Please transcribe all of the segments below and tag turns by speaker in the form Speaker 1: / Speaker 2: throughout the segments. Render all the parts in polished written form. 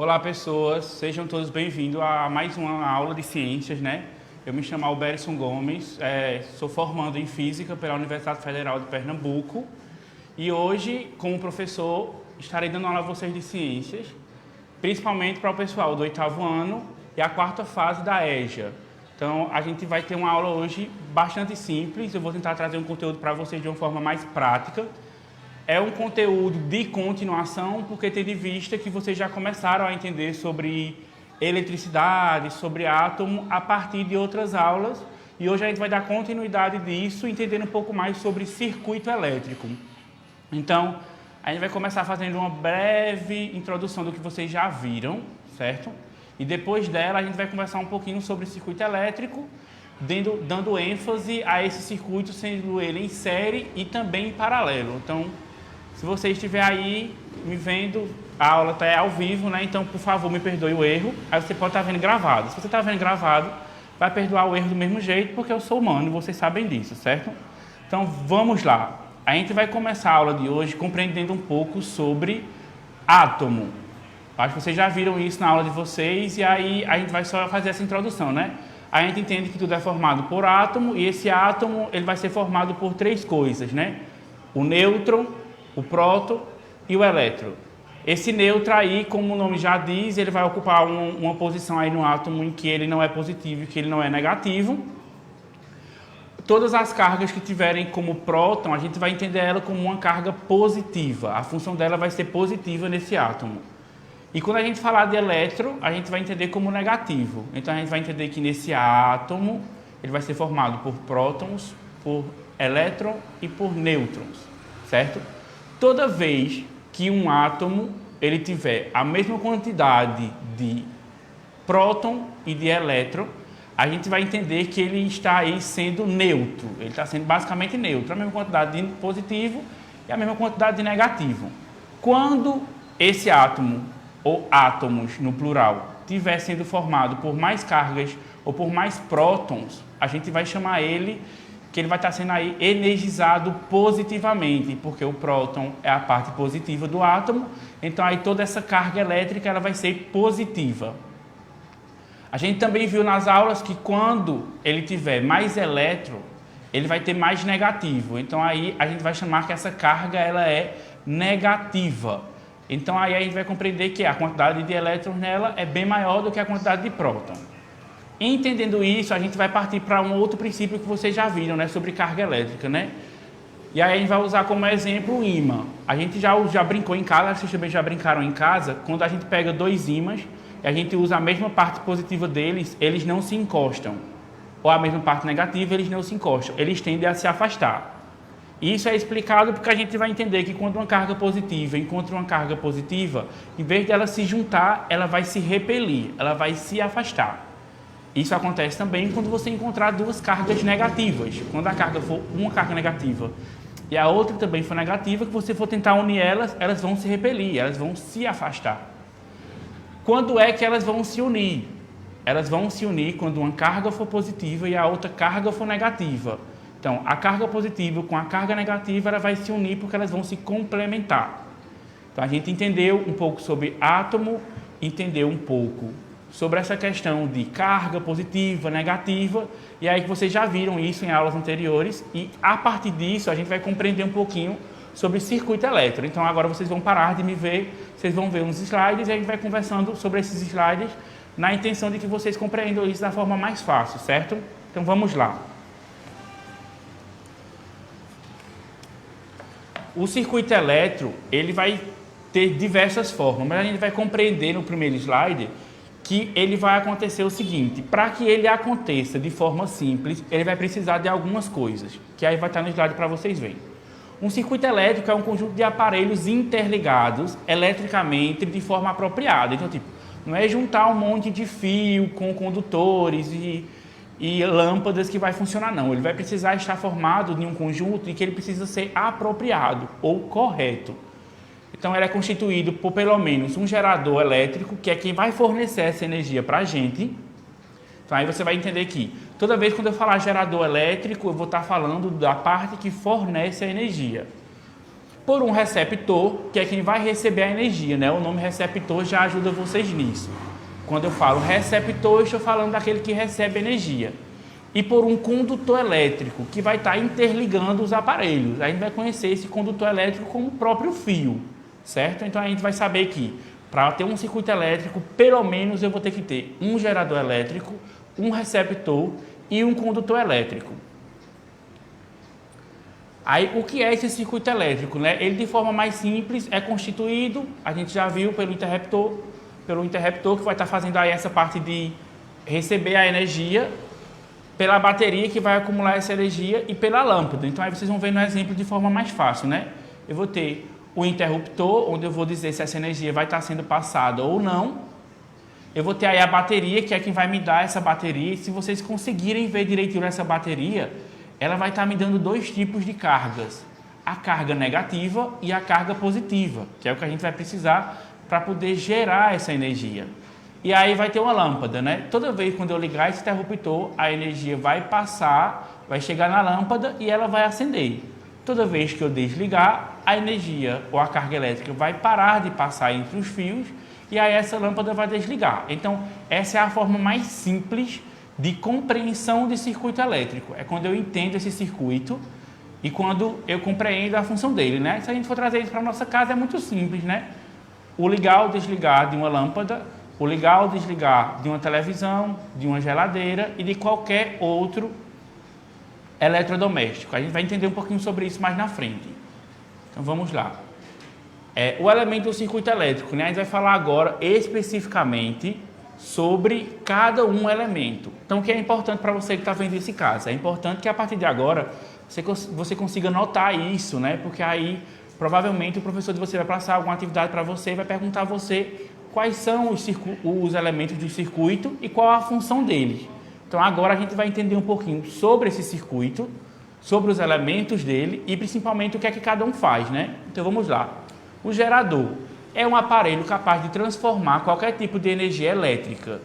Speaker 1: Olá, pessoas, sejam todos bem-vindos a mais uma aula de ciências, né? Eu me chamo Alberson Gomes, sou formando em Física pela Universidade Federal de Pernambuco e hoje, como professor, estarei dando aula a vocês de ciências, principalmente para o pessoal do 8º ano e a 4ª fase da EJA. Então, a gente vai ter uma aula hoje bastante simples, eu vou tentar trazer um conteúdo para vocês de uma forma mais prática. É um conteúdo de continuação, porque tendo em vista que vocês já começaram a entender sobre eletricidade, sobre átomo, a partir de outras aulas. E hoje a gente vai dar continuidade disso, entendendo um pouco mais sobre circuito elétrico. Então, a gente vai começar fazendo uma breve introdução do que vocês já viram, certo? E depois dela a gente vai conversar um pouquinho sobre circuito elétrico, dando ênfase a esse circuito, sendo ele em série e também em paralelo. Então, se você estiver aí me vendo, a aula está ao vivo, né? Então, por favor, me perdoe o erro. Aí você pode estar vendo gravado. Se você está vendo gravado, vai perdoar o erro do mesmo jeito, porque eu sou humano e vocês sabem disso, certo? Então, vamos lá. A gente vai começar a aula de hoje compreendendo um pouco sobre átomo. Acho que vocês já viram isso na aula de vocês e aí a gente vai só fazer essa introdução, né? A gente entende que tudo é formado por átomo e esse átomo ele vai ser formado por 3 coisas, né? O nêutron, o próton e o elétron. Esse nêutron aí, como o nome já diz, ele vai ocupar uma posição aí no átomo em que ele não é positivo e que ele não é negativo. Todas as cargas que tiverem como próton, a gente vai entender ela como uma carga positiva. A função dela vai ser positiva nesse átomo. E quando a gente falar de elétron, a gente vai entender como negativo. Então a gente vai entender que nesse átomo, ele vai ser formado por prótons, por elétron e por nêutrons, certo? Toda vez que um átomo ele tiver a mesma quantidade de próton e de elétron, a gente vai entender que ele está aí sendo neutro. Ele está sendo basicamente neutro, a mesma quantidade de positivo e a mesma quantidade de negativo. Quando esse átomo, ou átomos no plural, estiver sendo formado por mais cargas ou por mais prótons, a gente vai chamar ele que ele vai estar sendo aí energizado positivamente, porque o próton é a parte positiva do átomo, então aí toda essa carga elétrica ela vai ser positiva. A gente também viu nas aulas que quando ele tiver mais elétron, ele vai ter mais negativo, então aí a gente vai chamar que essa carga ela é negativa. Então aí a gente vai compreender que a quantidade de elétrons nela é bem maior do que a quantidade de próton. Entendendo isso, a gente vai partir para um outro princípio que vocês já viram, né, sobre carga elétrica, né? E aí a gente vai usar como exemplo o ímã. A gente já brincou em casa, vocês também já brincaram em casa, quando a gente pega 2 ímãs e a gente usa a mesma parte positiva deles, eles não se encostam. Ou a mesma parte negativa, eles não se encostam, eles tendem a se afastar. Isso é explicado porque a gente vai entender que quando uma carga positiva encontra uma carga positiva, em vez dela se juntar, ela vai se repelir, ela vai se afastar. Isso acontece também quando você encontrar 2 cargas negativas. Quando a carga for uma carga negativa e a outra também for negativa, que você for tentar unir elas, elas vão se repelir, elas vão se afastar. Quando é que elas vão se unir? Elas vão se unir quando uma carga for positiva e a outra carga for negativa. Então, a carga positiva com a carga negativa, ela vai se unir porque elas vão se complementar. Então, a gente entendeu um pouco sobre átomo, entendeu um pouco sobre essa questão de carga positiva, negativa, e aí que vocês já viram isso em aulas anteriores, e a partir disso a gente vai compreender um pouquinho sobre circuito elétrico. Então agora vocês vão parar de me ver, vocês vão ver uns slides e a gente vai conversando sobre esses slides na intenção de que vocês compreendam isso da forma mais fácil, certo? Então vamos lá. O circuito elétrico, ele vai ter diversas formas, mas a gente vai compreender no primeiro slide que ele vai acontecer o seguinte: para que ele aconteça de forma simples, ele vai precisar de algumas coisas, que aí vai estar no slide para vocês verem. Um circuito elétrico é um conjunto de aparelhos interligados eletricamente de forma apropriada. Então, tipo, não é juntar um monte de fio com condutores e lâmpadas que vai funcionar, não. Ele vai precisar estar formado de um conjunto em que ele precisa ser apropriado ou correto. Então, ele é constituído por pelo menos um gerador elétrico, que é quem vai fornecer essa energia para a gente. Então, aí você vai entender que toda vez quando eu falar gerador elétrico, eu vou estar falando da parte que fornece a energia. por um receptor, que é quem vai receber a energia, né? O nome receptor já ajuda vocês nisso. Quando eu falo receptor, eu estou falando daquele que recebe energia. E por um condutor elétrico, que vai estar interligando os aparelhos. A gente vai conhecer esse condutor elétrico como o próprio fio, certo? Então a gente vai saber que para ter um circuito elétrico, pelo menos eu vou ter que ter um gerador elétrico, um receptor e um condutor elétrico. Aí, o que é esse circuito elétrico, né? Ele, de forma mais simples, é constituído, a gente já viu, pelo interruptor que vai estar fazendo aí essa parte de receber a energia, pela bateria que vai acumular essa energia e pela lâmpada. Então, aí vocês vão ver no exemplo de forma mais fácil, né? Eu vou ter o interruptor, onde eu vou dizer se essa energia vai estar sendo passada ou não. Eu vou ter aí a bateria, que é quem vai me dar essa bateria. E se vocês conseguirem ver direitinho essa bateria, ela vai estar me dando dois tipos de cargas. A carga negativa e a carga positiva, que é o que a gente vai precisar para poder gerar essa energia. E aí vai ter uma lâmpada, né? Toda vez quando eu ligar esse interruptor, a energia vai passar, vai chegar na lâmpada e ela vai acender. Toda vez que eu desligar, a energia ou a carga elétrica vai parar de passar entre os fios e aí essa lâmpada vai desligar. Então, essa é a forma mais simples de compreensão de circuito elétrico. É quando eu entendo esse circuito e quando eu compreendo a função dele, né? Se a gente for trazer isso para a nossa casa, é muito simples, né? O ligar ou desligar de uma lâmpada, o ligar ou desligar de uma televisão, de uma geladeira e de qualquer outro eletrodoméstico. A gente vai entender um pouquinho sobre isso mais na frente. Então, vamos lá. O elemento do circuito elétrico, né? A gente vai falar agora especificamente sobre cada um elemento. Então, o que é importante para você que está vendo esse caso? É importante que a partir de agora você consiga notar isso, né? Porque aí, provavelmente, o professor de você vai passar alguma atividade para você e vai perguntar a você quais são os elementos do circuito e qual a função deles. Então, agora a gente vai entender um pouquinho sobre esse circuito, sobre os elementos dele e, principalmente, o que é que cada um faz, né? Então, vamos lá. O gerador é um aparelho capaz de transformar qualquer tipo de energia elétrica.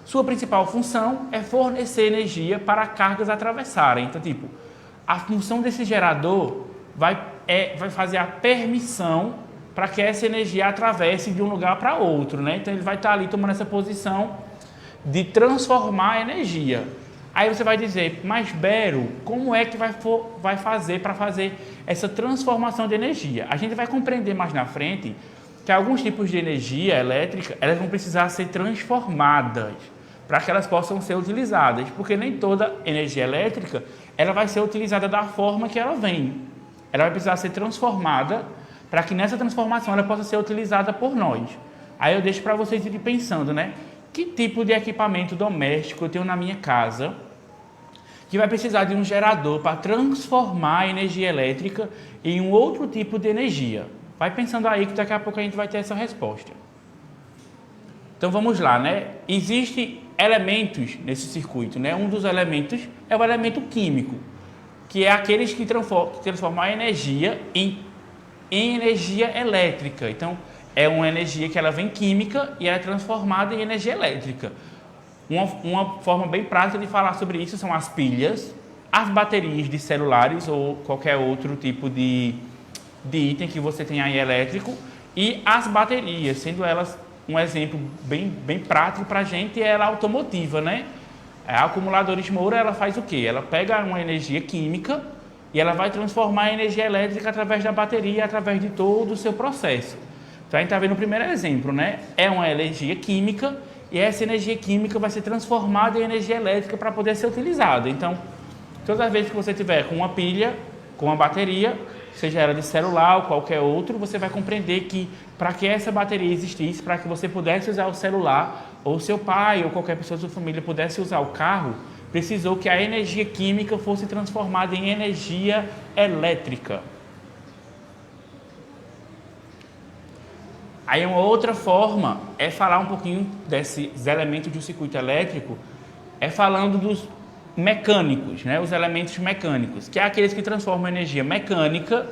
Speaker 1: Sua principal função é fornecer energia para cargas atravessarem. Então, tipo, a função desse gerador vai fazer a permissão para que essa energia atravesse de um lugar para outro, né? Então, ele vai estar ali tomando essa posição de transformar a energia. Aí você vai dizer, mas Bero, como é que vai fazer para fazer essa transformação de energia? A gente vai compreender mais na frente que alguns tipos de energia elétrica, elas vão precisar ser transformadas para que elas possam ser utilizadas, porque nem toda energia elétrica ela vai ser utilizada da forma que ela vem. Ela vai precisar ser transformada para que nessa transformação ela possa ser utilizada por nós. Aí eu deixo para vocês irem pensando, né? Que tipo de equipamento doméstico eu tenho na minha casa que vai precisar de um gerador para transformar a energia elétrica em um outro tipo de energia? Vai pensando aí que daqui a pouco a gente vai ter essa resposta. Então vamos lá, né? Existem elementos nesse circuito, né? Um dos elementos é o elemento químico, que é aqueles que transformam a energia em energia elétrica. Então, é uma energia que ela vem química e é transformada em energia elétrica. Uma forma bem prática de falar sobre isso são as pilhas, as baterias de celulares ou qualquer outro tipo de item que você tem aí elétrico e as baterias, sendo elas um exemplo bem prático para a gente é a automotiva, né? A acumuladores Moura, ela faz o quê? Ela pega uma energia química e ela vai transformar a energia elétrica através da bateria, através de todo o seu processo. Então, a gente está vendo o primeiro exemplo, né? É uma energia química e essa energia química vai ser transformada em energia elétrica para poder ser utilizada. Então, todas as vezes que você tiver com uma pilha, com uma bateria, seja ela de celular ou qualquer outro, você vai compreender que para que essa bateria existisse, para que você pudesse usar o celular, ou seu pai ou qualquer pessoa da sua família pudesse usar o carro, precisou que a energia química fosse transformada em energia elétrica. Aí uma outra forma é falar um pouquinho desses elementos do circuito elétrico, é falando dos mecânicos, né? Os elementos mecânicos, que é aqueles que transformam a energia mecânica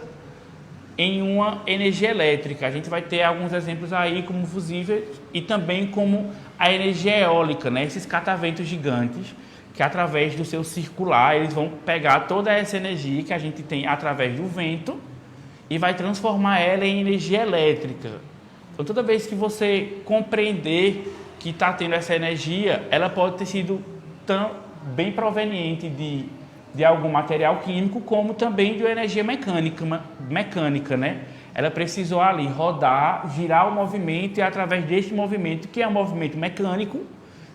Speaker 1: em uma energia elétrica. A gente vai ter alguns exemplos aí como fusíveis e também como a energia eólica, né? Esses cataventos gigantes que através do seu circular eles vão pegar toda essa energia que a gente tem através do vento e vai transformar ela em energia elétrica. Então, toda vez que você compreender que está tendo essa energia, ela pode ter sido tão bem proveniente de algum material químico, como também de uma energia mecânica, né? Ela precisou ali rodar, girar o movimento e através desse movimento, que é um movimento mecânico,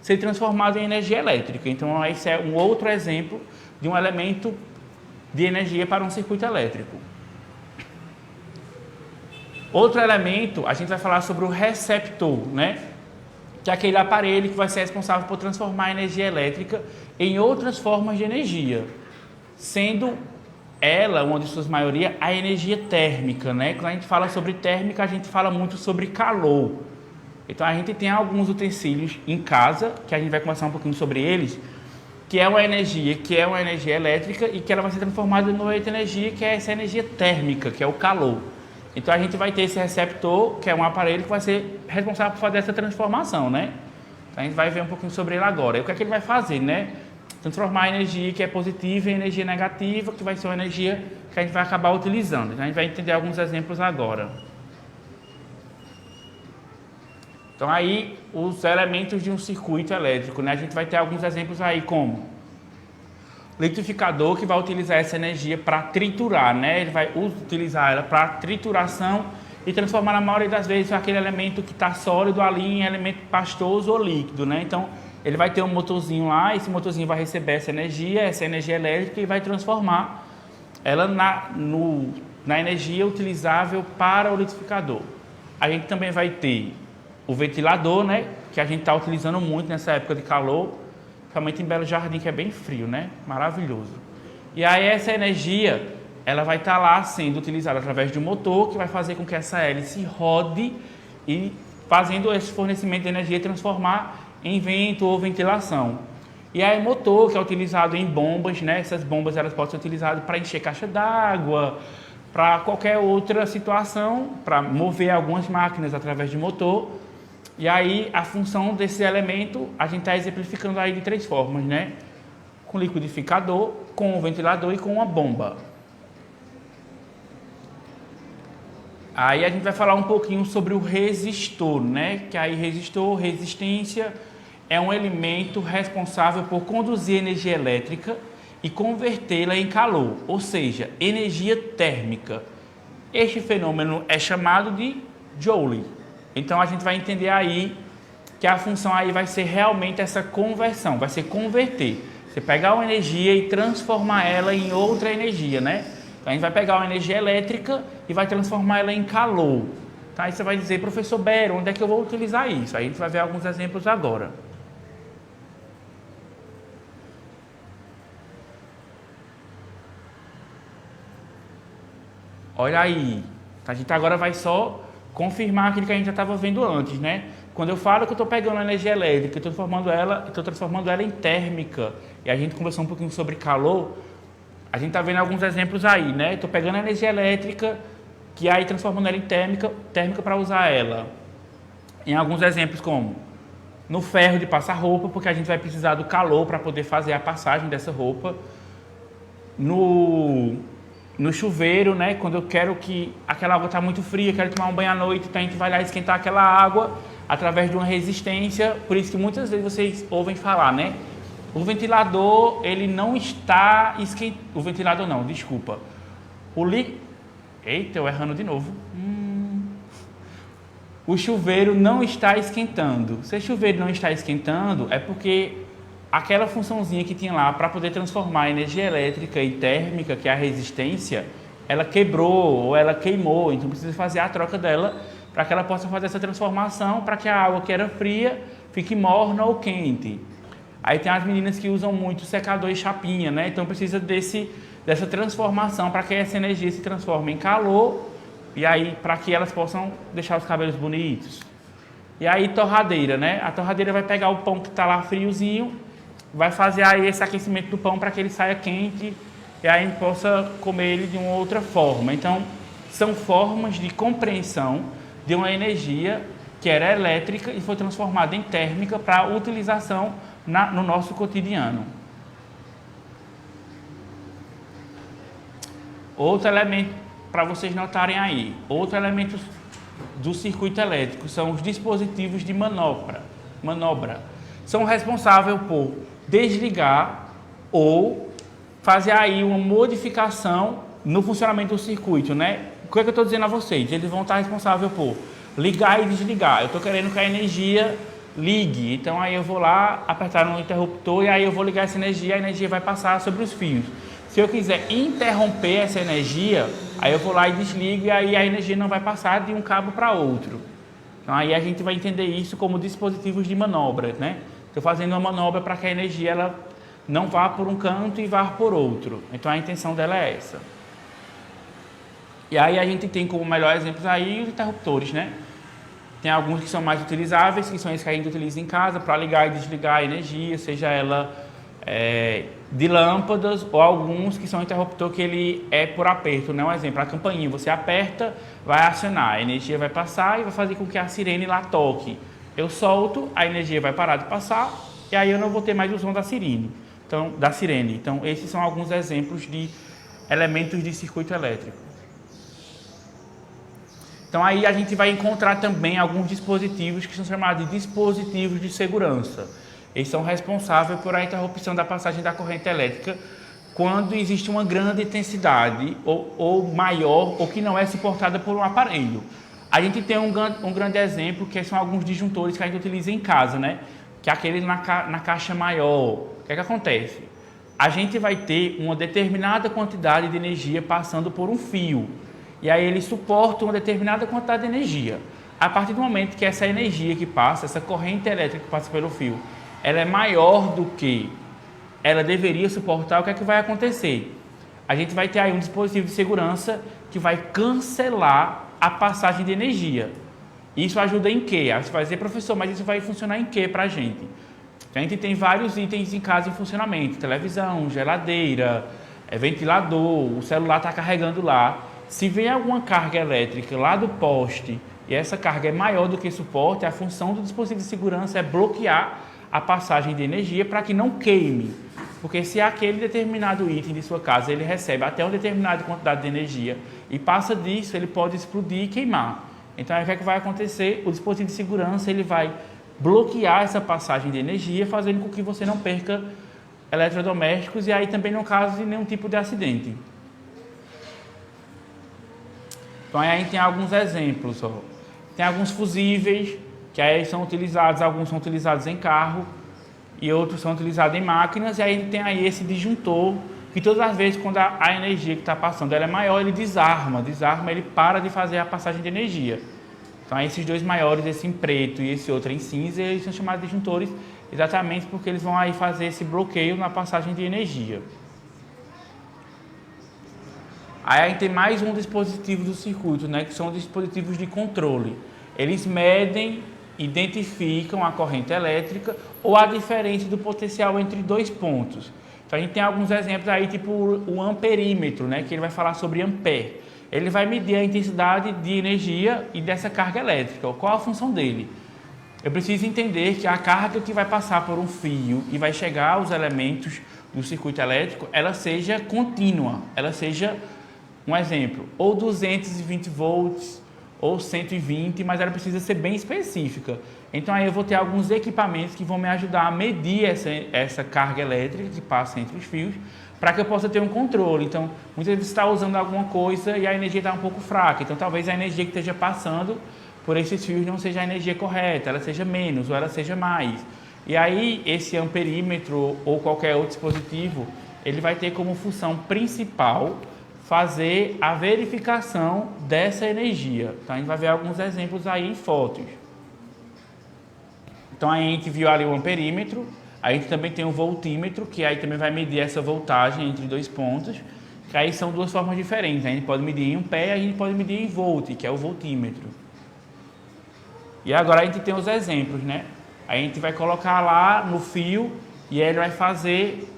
Speaker 1: ser transformado em energia elétrica. Então, esse é um outro exemplo de um elemento de energia para um circuito elétrico. Outro elemento, a gente vai falar sobre o receptor, né? Que é aquele aparelho que vai ser responsável por transformar a energia elétrica em outras formas de energia, sendo ela, uma de suas maioria, a energia térmica, né? Quando a gente fala sobre térmica, a gente fala muito sobre calor. Então, a gente tem alguns utensílios em casa, que a gente vai conversar um pouquinho sobre eles, que é uma energia elétrica e que ela vai ser transformada em outra energia, que é essa energia térmica, que é o calor. Então, a gente vai ter esse receptor, que é um aparelho que vai ser responsável por fazer essa transformação, né? A gente vai ver um pouquinho sobre ele agora. E o que é que ele vai fazer, né? Transformar a energia que é positiva em energia negativa, que vai ser uma energia que a gente vai acabar utilizando. Então, a gente vai entender alguns exemplos agora. Então, aí, os elementos de um circuito elétrico, né? A gente vai ter alguns exemplos aí, como liquidificador, que vai utilizar essa energia para triturar, né? Ele vai utilizar ela para trituração e transformar, na maioria das vezes, aquele elemento que está sólido ali em elemento pastoso ou líquido, né? Então, ele vai ter um motorzinho lá, esse motorzinho vai receber essa energia elétrica, e vai transformar ela na energia utilizável para o liquidificador. A gente também vai ter o ventilador, né? Que a gente está utilizando muito nessa época de calor, principalmente em Belo Jardim, que é bem frio, né? Maravilhoso. E aí essa energia, ela vai estar lá sendo utilizada através de um motor, que vai fazer com que essa hélice rode e fazendo esse fornecimento de energia transformar em vento ou ventilação. E aí motor, que é utilizado em bombas, né? Essas bombas, elas podem ser utilizadas para encher caixa d'água, para qualquer outra situação, para mover algumas máquinas através de motor. E aí, a função desse elemento, a gente está exemplificando aí de 3 formas, né? Com liquidificador, com o ventilador e com uma bomba. Aí a gente vai falar um pouquinho sobre o resistor, né? Que aí resistor, resistência, é um elemento responsável por conduzir energia elétrica e convertê-la em calor, ou seja, energia térmica. Este fenômeno é chamado de Joule. Então, a gente vai entender aí que a função aí vai ser realmente essa conversão, vai ser converter. Você pegar uma energia e transformar ela em outra energia, né? Então, a gente vai pegar uma energia elétrica e vai transformar ela em calor. Tá? Aí você vai dizer, professor Bero, onde é que eu vou utilizar isso? Aí a gente vai ver alguns exemplos agora. Olha aí, a gente agora vai só confirmar aquilo que a gente já estava vendo antes, né? Quando eu falo que eu estou pegando a energia elétrica, estou transformando ela em térmica, e a gente conversou um pouquinho sobre calor, a gente está vendo alguns exemplos aí, né? Estou pegando a energia elétrica, que aí transformando ela em térmica para usar ela. Em alguns exemplos como no ferro de passar roupa, porque a gente vai precisar do calor para poder fazer a passagem dessa roupa. No chuveiro, né? Quando eu quero que aquela água está muito fria, quero tomar um banho à noite, então a gente vai lá esquentar aquela água através de uma resistência. Por isso que muitas vezes vocês ouvem falar, né? O ventilador, ele não está esquentando. O ventilador não, desculpa. Eita, eu errando de novo. O chuveiro não está esquentando. Se o chuveiro não está esquentando, é porque aquela funçãozinha que tinha lá para poder transformar a energia elétrica e térmica, que é a resistência, ela quebrou ou ela queimou, então precisa fazer a troca dela para que ela possa fazer essa transformação, para que a água que era fria fique morna ou quente. Aí tem as meninas que usam muito secador e chapinha, né? Então precisa dessa transformação para que essa energia se transforme em calor e aí para que elas possam deixar os cabelos bonitos. E aí torradeira, né? A torradeira vai pegar o pão que está lá friozinho, vai fazer aí esse aquecimento do pão para que ele saia quente e aí a gente possa comer ele de uma outra forma. Então, são formas de compreensão de uma energia que era elétrica e foi transformada em térmica para utilização no nosso cotidiano. Outro elemento para vocês notarem aí. Outro elemento do circuito elétrico são os dispositivos de manobra. São responsáveis por desligar ou fazer aí uma modificação no funcionamento do circuito, né? O que é que eu estou dizendo a vocês? Eles vão estar responsáveis por ligar e desligar. Eu estou querendo que a energia ligue, então aí eu vou lá apertar no interruptor e aí eu vou ligar essa energia, a energia vai passar sobre os fios. Se eu quiser interromper essa energia, aí eu vou lá e desligo e aí a energia não vai passar de um cabo para outro. Então aí a gente vai entender isso como dispositivos de manobra, né? Estou fazendo uma manobra para que a energia ela não vá por um canto e vá por outro. Então a intenção dela é essa. E aí a gente tem como melhor exemplos aí os interruptores, né? Tem alguns que são mais utilizáveis, que são esses que a gente utiliza em casa para ligar e desligar a energia, seja ela de lâmpadas, ou alguns que são interruptor que ele é por aperto, né? Um exemplo, a campainha, você aperta, vai acionar, a energia vai passar e vai fazer com que a sirene lá toque. Eu solto, a energia vai parar de passar e aí eu não vou ter mais o som da sirene. Então, esses são alguns exemplos de elementos de circuito elétrico. Então, aí a gente vai encontrar também alguns dispositivos que são chamados de dispositivos de segurança. Eles são responsáveis por a interrupção da passagem da corrente elétrica quando existe uma grande intensidade ou maior ou que não é suportada por um aparelho. A gente tem um grande exemplo que são alguns disjuntores que a gente utiliza em casa, né? Que é aquele na caixa maior. O que é que acontece? A gente vai ter uma determinada quantidade de energia passando por um fio. E aí ele suporta uma determinada quantidade de energia. A partir do momento que essa energia que passa, essa corrente elétrica que passa pelo fio, ela é maior do que ela deveria suportar, o que é que vai acontecer? A gente vai ter aí um dispositivo de segurança que vai cancelar a passagem de energia. Isso ajuda em quê? Aí você vai dizer, professor, mas isso vai funcionar em quê para a gente? A gente tem vários itens em casa em funcionamento, televisão, geladeira, ventilador, o celular está carregando lá. Se vem alguma carga elétrica lá do poste e essa carga é maior do que suporte, a função do dispositivo de segurança é bloquear a passagem de energia para que não queime. Porque se aquele determinado item de sua casa ele recebe até uma determinada quantidade de energia e passa disso, ele pode explodir e queimar. Então, aí o que é que vai acontecer? O dispositivo de segurança ele vai bloquear essa passagem de energia, fazendo com que você não perca eletrodomésticos e aí também não cause nenhum tipo de acidente. Então, aí a gente tem alguns exemplos. Ó. Tem alguns fusíveis, que aí são utilizados, alguns são utilizados em carro e outros são utilizados em máquinas. E aí a gente tem aí esse disjuntor, que todas as vezes quando a energia que está passando ela é maior, ele desarma, ele para de fazer a passagem de energia. Então, aí esses dois maiores, esse em preto e esse outro em cinza, eles são chamados de disjuntores exatamente porque eles vão aí fazer esse bloqueio na passagem de energia. Aí a gente tem mais um dispositivo do circuito, né, que são os dispositivos de controle. Eles medem, identificam a corrente elétrica ou a diferença do potencial entre dois pontos. Então a gente tem alguns exemplos aí, tipo o amperímetro, né, que ele vai falar sobre ampere. Ele vai medir a intensidade de energia e dessa carga elétrica. Qual a função dele? Eu preciso entender que a carga que vai passar por um fio e vai chegar aos elementos do circuito elétrico, ela seja contínua, ela seja, um exemplo, ou 220 volts ou 120, mas ela precisa ser bem específica. Então aí eu vou ter alguns equipamentos que vão me ajudar a medir essa carga elétrica que passa entre os fios, para que eu possa ter um controle. Então, muitas vezes você está usando alguma coisa e a energia está um pouco fraca. Então, talvez a energia que esteja passando por esses fios não seja a energia correta, ela seja menos ou ela seja mais. E aí, esse amperímetro ou qualquer outro dispositivo, ele vai ter como função principal fazer a verificação dessa energia. Então, a gente vai ver alguns exemplos aí em fotos. Então, a gente viu ali o amperímetro. A gente também tem o voltímetro, que aí também vai medir essa voltagem entre dois pontos, que aí são duas formas diferentes. A gente pode medir em ampere, a gente pode medir em volt, que é o voltímetro. E agora a gente tem os exemplos, né? A gente vai colocar lá no fio e ele vai fazer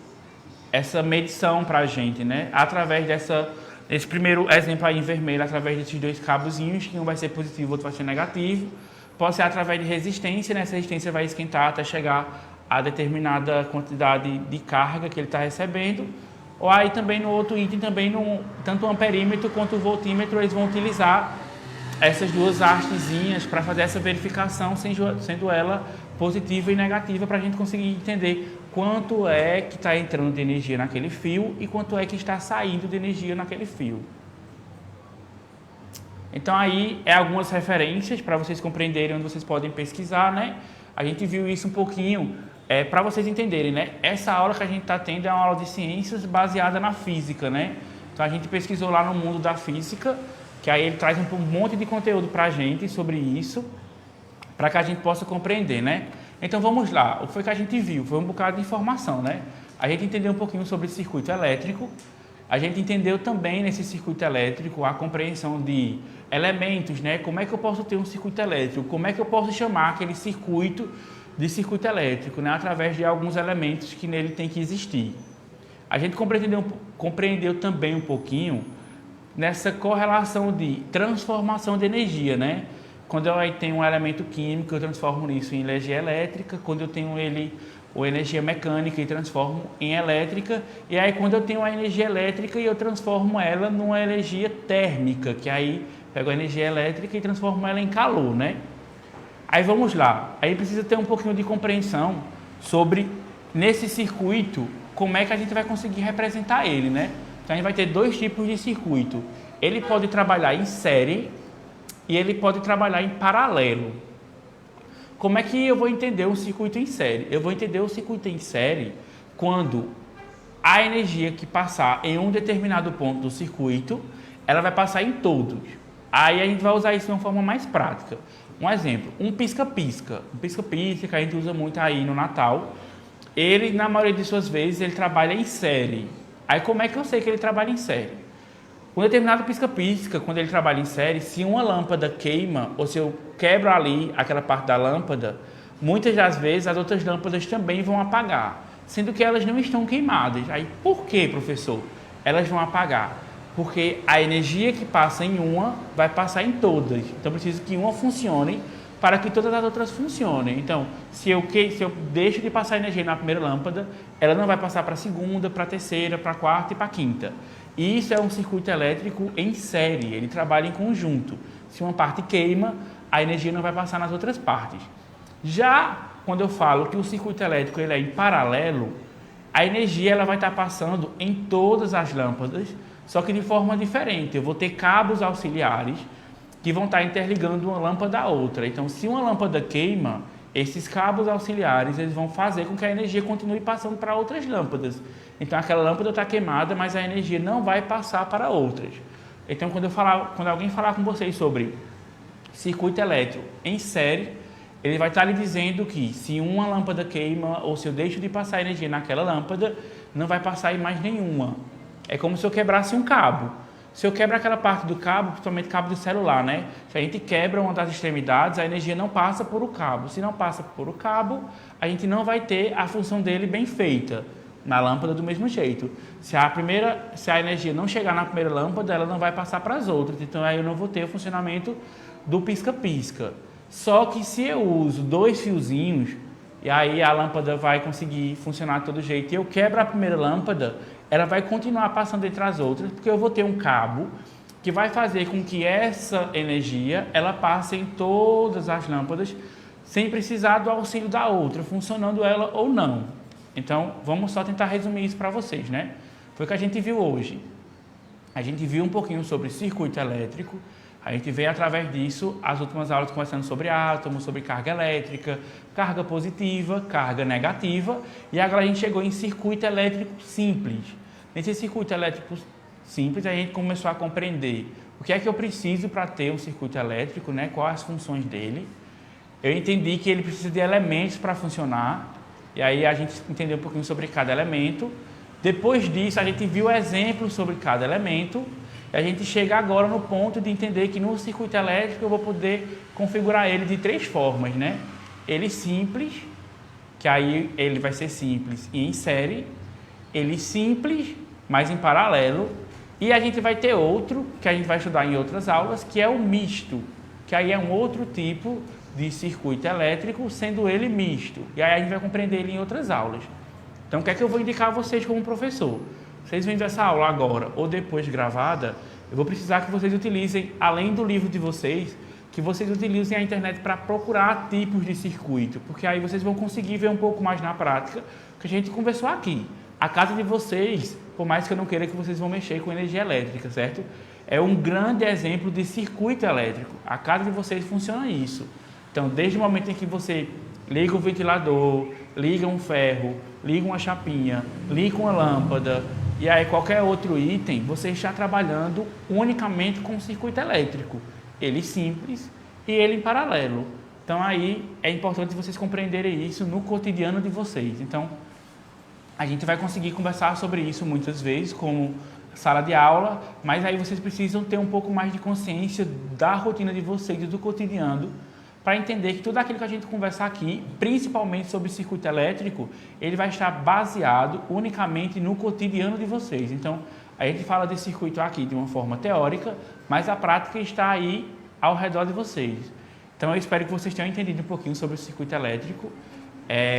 Speaker 1: essa medição para a gente, né? Através desse primeiro exemplo aí em vermelho, através desses dois cabozinhos, que um vai ser positivo, o outro vai ser negativo. Pode ser através de resistência, né? Essa resistência vai esquentar até chegar a determinada quantidade de carga que ele está recebendo, Ou aí também no outro item, também tanto o amperímetro quanto o voltímetro, eles vão utilizar essas duas hastezinhas para fazer essa verificação, sendo ela positiva e negativa, para a gente conseguir entender quanto é que está entrando de energia naquele fio e quanto é que está saindo de energia naquele fio. Então aí é algumas referências para vocês compreenderem onde vocês podem pesquisar, né? A gente viu isso um pouquinho para vocês entenderem, né? Essa aula que a gente está tendo é uma aula de ciências baseada na física, né? Então a gente pesquisou lá no mundo da física, que aí ele traz um monte de conteúdo para a gente sobre isso, para que a gente possa compreender, né? Então vamos lá, o que foi que a gente viu? Foi um bocado de informação, né? A gente entendeu um pouquinho sobre circuito elétrico, a gente entendeu também nesse circuito elétrico a compreensão de elementos, né? Como é que eu posso ter um circuito elétrico? Como é que eu posso chamar aquele circuito de circuito elétrico, né? Através de alguns elementos que nele tem que existir. A gente compreendeu também um pouquinho nessa correlação de transformação de energia, né? Quando eu tenho um elemento químico, eu transformo isso em energia elétrica. Quando eu tenho ou energia mecânica, eu transformo em elétrica. E aí, quando eu tenho a energia elétrica, eu transformo ela numa energia térmica, que aí pego a energia elétrica e transformo ela em calor, né? Aí vamos lá. Aí precisa ter um pouquinho de compreensão sobre, nesse circuito, como é que a gente vai conseguir representar ele, né? Então, a gente vai ter dois tipos de circuito. Ele pode trabalhar em série e ele pode trabalhar em paralelo. Como é que eu vou entender um circuito em série? Eu vou entender o circuito em série quando a energia que passar em um determinado ponto do circuito, ela vai passar em todos. Aí a gente vai usar isso de uma forma mais prática. Um exemplo, um pisca-pisca. Um pisca-pisca que a gente usa muito aí no Natal. Ele, na maioria de suas vezes, ele trabalha em série. Aí como é que eu sei que ele trabalha em série? Um determinado pisca-pisca, quando ele trabalha em série, se uma lâmpada queima, ou se eu quebro ali aquela parte da lâmpada, muitas das vezes as outras lâmpadas também vão apagar, sendo que elas não estão queimadas. Aí por que, professor? Elas vão apagar? Porque a energia que passa em uma vai passar em todas. Então preciso que uma funcione para que todas as outras funcionem. Então, se eu deixo de passar energia na primeira lâmpada, ela não vai passar para a segunda, para a terceira, para a quarta e para a quinta. E isso é um circuito elétrico em série, ele trabalha em conjunto. Se uma parte queima, a energia não vai passar nas outras partes. Já quando eu falo que o circuito elétrico ele é em paralelo, a energia ela vai estar passando em todas as lâmpadas, só que de forma diferente. Eu vou ter cabos auxiliares que vão estar interligando uma lâmpada à outra. Então, se uma lâmpada queima, esses cabos auxiliares eles vão fazer com que a energia continue passando para outras lâmpadas. Então, aquela lâmpada está queimada, mas a energia não vai passar para outras. Então, quando alguém falar com vocês sobre circuito elétrico em série, ele vai estar lhe dizendo que se uma lâmpada queima ou se eu deixo de passar energia naquela lâmpada, não vai passar em mais nenhuma. É como se eu quebrasse um cabo. Se eu quebro aquela parte do cabo, principalmente cabo de celular, né? Se a gente quebra uma das extremidades, a energia não passa por o cabo. Se não passa por o cabo, a gente não vai ter a função dele bem feita na lâmpada do mesmo jeito. Se a energia não chegar na primeira lâmpada, ela não vai passar para as outras. Então aí eu não vou ter o funcionamento do pisca-pisca. Só que se eu uso dois fiozinhos, e aí a lâmpada vai conseguir funcionar de todo jeito, e eu quebro a primeira lâmpada, ela vai continuar passando entre as outras, porque eu vou ter um cabo que vai fazer com que essa energia ela passe em todas as lâmpadas, sem precisar do auxílio da outra, funcionando ela ou não. Então, vamos só tentar resumir isso para vocês, né? Foi o que a gente viu hoje. A gente viu um pouquinho sobre circuito elétrico, a gente veio através disso as últimas aulas conversando sobre átomos, sobre carga elétrica, carga positiva, carga negativa, e agora a gente chegou em circuito elétrico simples. Nesse circuito elétrico simples, a gente começou a compreender o que é que eu preciso para ter um circuito elétrico, né? Quais as funções dele. Eu entendi que ele precisa de elementos para funcionar, e aí a gente entendeu um pouquinho sobre cada elemento. Depois disso, a gente viu exemplos sobre cada elemento, e a gente chega agora no ponto de entender que no circuito elétrico eu vou poder configurar ele de três formas, né? Ele simples, que aí ele vai ser simples e em série, ele simples, mas em paralelo, e a gente vai ter outro, que a gente vai estudar em outras aulas, que é o misto, que aí é um outro tipo de circuito elétrico, sendo ele misto, e aí a gente vai compreender ele em outras aulas. Então, o que é que eu vou indicar a vocês como professor? vocês vendo essa aula agora ou depois gravada, eu vou precisar que vocês utilizem, além do livro de vocês, que vocês utilizem a internet para procurar tipos de circuito, porque aí vocês vão conseguir ver um pouco mais na prática o que a gente conversou aqui. A casa de vocês, por mais que eu não queira que vocês vão mexer com energia elétrica, certo? É um grande exemplo de circuito elétrico. A casa de vocês funciona isso. Então, desde o momento em que você liga o ventilador, liga um ferro, liga uma chapinha, liga uma lâmpada e aí qualquer outro item, você está trabalhando unicamente com o circuito elétrico. Ele simples e ele em paralelo. Então aí é importante vocês compreenderem isso no cotidiano de vocês. Então a gente vai conseguir conversar sobre isso muitas vezes como sala de aula, mas aí vocês precisam ter um pouco mais de consciência da rotina de vocês e do cotidiano para entender que tudo aquilo que a gente conversar aqui, principalmente sobre circuito elétrico, ele vai estar baseado unicamente no cotidiano de vocês. Então a gente fala de circuito aqui de uma forma teórica, mas a prática está aí ao redor de vocês. Então eu espero que vocês tenham entendido um pouquinho sobre o circuito elétrico,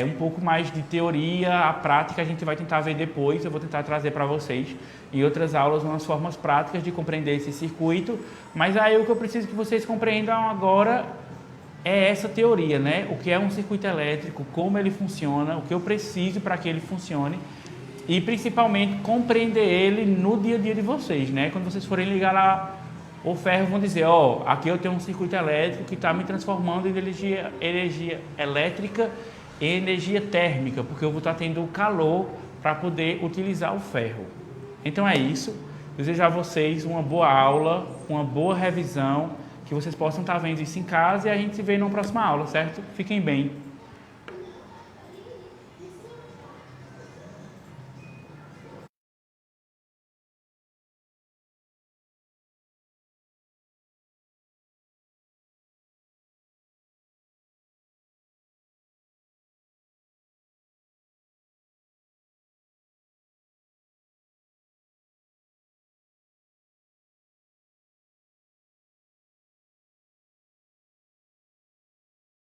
Speaker 1: um pouco mais de teoria, a prática a gente vai tentar ver depois, eu vou tentar trazer para vocês em outras aulas umas formas práticas de compreender esse circuito, mas aí o que eu preciso que vocês compreendam agora é essa teoria, né? O que é um circuito elétrico, como ele funciona, o que eu preciso para que ele funcione e principalmente compreender ele no dia a dia de vocês, né? Quando vocês forem ligar lá o ferro, vão dizer, ó, aqui eu tenho um circuito elétrico que está me transformando de energia elétrica em energia térmica, porque eu vou estar tendo o calor para poder utilizar o ferro. Então é isso. Desejo a vocês uma boa aula, uma boa revisão, que vocês possam estar vendo isso em casa e a gente se vê na próxima aula, certo? Fiquem bem.